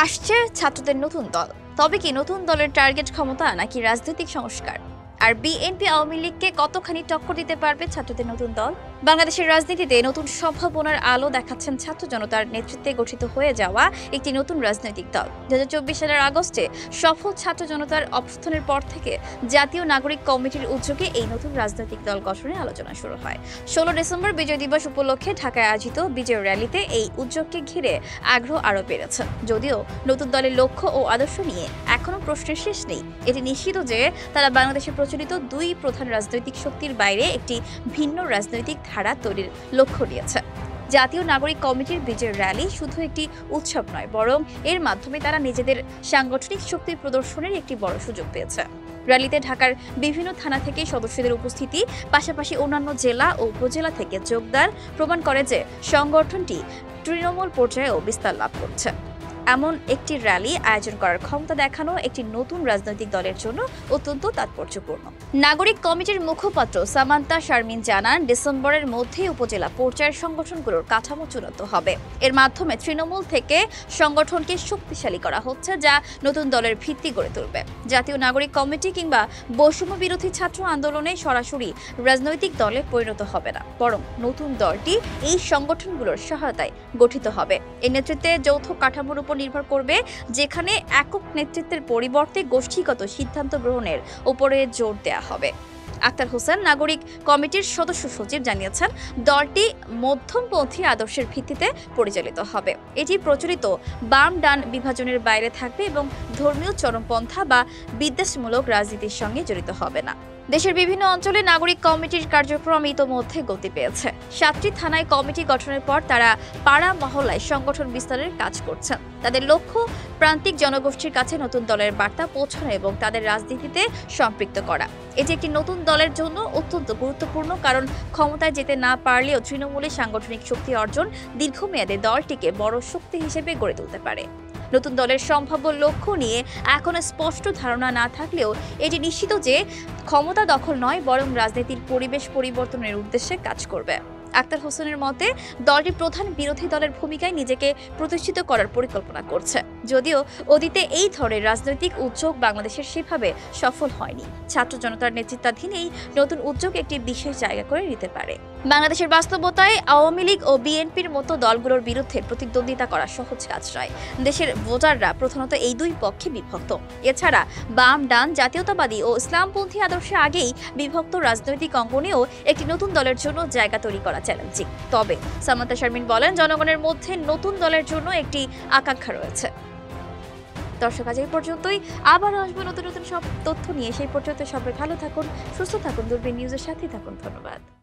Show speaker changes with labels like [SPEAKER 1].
[SPEAKER 1] আসছে ছাত্রদের নতুন দল। তবে কি নতুন দলের টার্গেট ক্ষমতা নাকি রাজনৈতিক সংস্কার? আর বিএনপি আওয়ামী লীগকে কতখানি টক্কর দিতে পারবে ছাত্রদের নতুন দল? বাংলাদেশের রাজনীতিতে নতুন সম্ভাবনার আলো দেখাচ্ছেন ছাত্র জনতার নেতৃত্বে গঠিত হয়ে যাওয়া একটি নতুন রাজনৈতিক দল। 2024 সালের আগস্টে সফল ছাত্র জনতার অভ্যুত্থানের পর থেকে জাতীয় নাগরিক কমিটির উদ্যোগে এই নতুন রাজনৈতিক দল গঠনের আলোচনা শুরু হয়। 16 ডিসেম্বর বিজয় দিবস উপলক্ষে ঢাকায় আয়োজিত বিজয় র্যালিতে এই উদ্যোগকে ঘিরে আগ্রহ আরও বেড়েছে। যদিও নতুন দলের লক্ষ্য ও আদর্শ নিয়ে এখনো প্রশ্নের শেষ নেই, এটি নিশ্চিত যে তারা বাংলাদেশে প্রচলিত দুই প্রধান রাজনৈতিক শক্তির বাইরে একটি ভিন্ন রাজনৈতিক ধারা তৈরির লক্ষ্য নিয়েছে। জাতীয় নাগরিক কমিটির বিজয় র্যালি শুধু একটি উৎসব নয়, বরং এর মাধ্যমে তারা নিজেদের সাংগঠনিক শক্তি প্রদর্শনের একটি বড় সুযোগ পেয়েছে। র্যালিতে ঢাকার বিভিন্ন থানা থেকে সদস্যদের উপস্থিতি, পাশাপাশি অন্যান্য জেলা ও উপজেলা থেকে যোগদান প্রমাণ করে যে সংগঠনটি তৃণমূল পর্যায়েও বিস্তার লাভ করছে। এমন একটি র্যালি আয়োজন করার ক্ষমতা দেখানো একটি নতুন রাজনৈতিক দলের জন্য অত্যন্ত তাৎপর্যপূর্ণ। নাগরিক কমিটির মুখপাত্র সামান্তা শারমিন জানান, ডিসেম্বরের মধ্যেই উপজেলা পর্যায়ের সংগঠনগুলোর কাঠামো চূড়ান্ত হবে। এর মাধ্যমে তৃণমূল থেকে সংগঠনকে শক্তিশালী করা হচ্ছে, যা নতুন দলের ভিত্তি গড়ে তুলবে। জাতীয় নাগরিক কমিটি কিংবা বৈষম্য বিরোধী ছাত্র আন্দোলনে সরাসরি রাজনৈতিক দলে পরিণত হবে না, বরং নতুন দলটি এই সংগঠনগুলোর সহায়তায় গঠিত হবে। এই নেতৃত্বে যৌথ কাঠামোর উপর নির্ভর করবে, যেখানে একক নেতৃত্বের পরিবর্তে গোষ্ঠীগত সিদ্ধান্ত গ্রহণের উপরে জোর দেওয়া হবে। আক্তার হোসেন, নাগরিক কমিটির সদস্য সচিব, জানিয়েছেন দলটি মধ্যমপন্থী আদর্শের ভিত্তিতে পরিচালিত হবে। এটি প্রচলিত বাম ডান বিভাজনের বাইরে থাকবে এবং ধর্মীয় চরমপন্থা বা বিদ্বেষমূলক রাজনীতির সঙ্গে জড়িত হবে না। দেশের বিভিন্ন অঞ্চলে নাগরিক কমিটির কার্যক্রম ইতোমধ্যে গতি পেয়েছে। 7টি থানায় কমিটি গঠনের পর তারা পাড়া মহল্লায় সংগঠন বিস্তারের কাজ করছেন। তাদের লক্ষ্য প্রান্তিক জনগোষ্ঠীর কাছে নতুন দলের বার্তা পৌঁছানো এবং তাদের রাজনীতিতে সম্পৃক্ত করা। এটি একটি নতুন দলের জন্য অত্যন্ত গুরুত্বপূর্ণ, কারণ ক্ষমতায় যেতে না পারলেও তৃণমূলের সাংগঠনিক শক্তি অর্জন দীর্ঘমেয়াদে দলটিকে বড় শক্তি হিসেবে গড়ে তুলতে পারে। নতুন দলের সম্ভাব্য লক্ষ্য নিয়ে এখনো স্পষ্ট ধারণা না থাকলেও এটি নিশ্চিত যে ক্ষমতা দখল নয়, বরং রাজনীতির পরিবেশ পরিবর্তনের উদ্দেশ্যে কাজ করবে। আক্তার হোসেনের মতে, দলটি প্রধান বিরোধী দলের ভূমিকায় নিজেকে প্রতিষ্ঠিত করার পরিকল্পনা করছে। যদিও অতীতে এই ধরনের রাজনৈতিক উদ্যোগ বাংলাদেশের সেভাবে সফল হয়নি, ছাত্র জনতার নেতৃত্বাধীন এই নতুন উদ্যোগ একটি বিশেষ জায়গা করে নিতে পারে। বাংলাদেশের বাস্তবতায় আওয়ামী লীগ ও বিএনপির মতো দলগুলোর বিরুদ্ধে প্রতিদ্বন্দ্বিতা করা সহজ কাজ নয়। দেশের ভোটাররা প্রধানত এই দুই পক্ষে বিভক্ত। এছাড়া বাম ডান জাতীয়তাবাদী ও ইসলামপন্থী আদর্শে আগেই বিভক্ত রাজনৈতিক অঙ্গনেও একটি নতুন দলের জন্য জায়গা তৈরি করা চ্যালেঞ্জিং। তবে সামান্তা শারমিন বলেন, জনগণের মধ্যে নতুন দলের জন্য একটি আকাঙ্ক্ষা রয়েছে। দর্শক, আজ এই পর্যন্তই। আবার আসবো নতুন নতুন সব তথ্য নিয়ে। সেই পর্যন্ত সবাই ভালো থাকুন, সুস্থ থাকুন, দূরবীন নিউজের সাথে থাকুন। ধন্যবাদ।